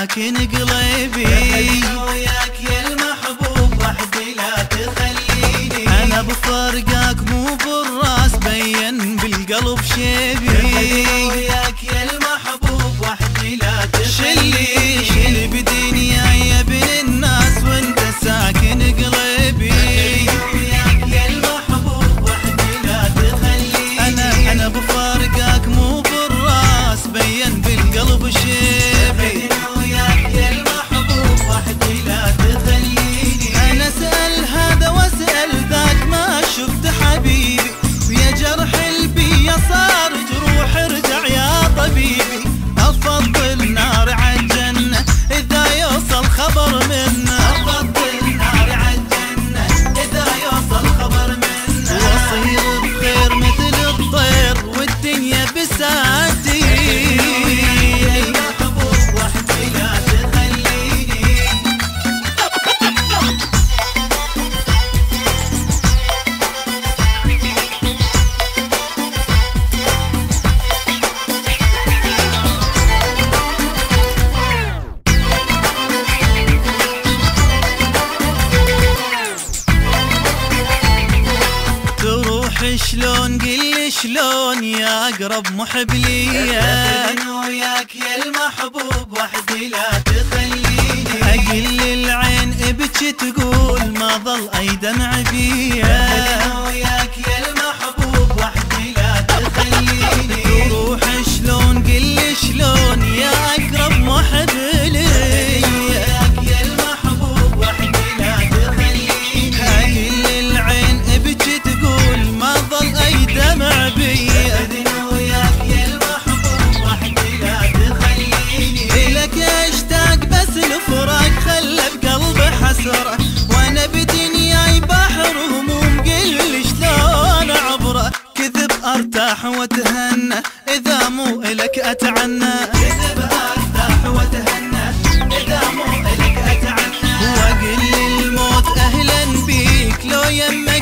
ساكن قلبي. وياك يا المحبوب وحدي لا تخليني. انا بفرقك مو بالراس بين بالقلب شيبي. وياك يا المحبوب وحدي لا تخليني. شل بدنيا يا ابن الناس وانت ساكن قلبي. وياك يا المحبوب وحدي لا تخليني. انا بفرقك مو بالراس بين بالقلب شيبي. وياك يا المحبوب وحدي لا تخليني. انا اسال هذا واسال ذاك ما شفت حبيبي. ويا جرح البي صار جروح ارجع يا طبيبي. افضل نار عالجنة اذا يوصل خبر منا. افضل نار عالجنة اذا يوصل خبر منا. واصير بخير مثل الطير والدنيا بساعتي. المحبوب وحدي لا تخليني. تروح شلون قل شلون يا اقرب محب ليا. وياك يا المحبوب وحدي لا تخليني. اقل العين ابكي تقول ما ظل اي دمع بيا. وياك يا المحبوب وحدي لا تخليني. تروح شلون قل شلون يا اقرب محب ليا. وياك يا المحبوب وحدي لا تخليني. اقل العين ابكي تقول ما ظل اي دمع بيا. وياك يا المحبوب وحدي لا تخليني. لك اشتاق بس الفراق خلى بقلبي حسرة. وانا بدنياي بحر هموم قل شلون اعبره. كذب ارتاح واتهنى اذا مو الك اتعنى. كذب ارتاح واتهنى اذا مو الك اتعنى. واقل للموت اهلا بيك لو يمك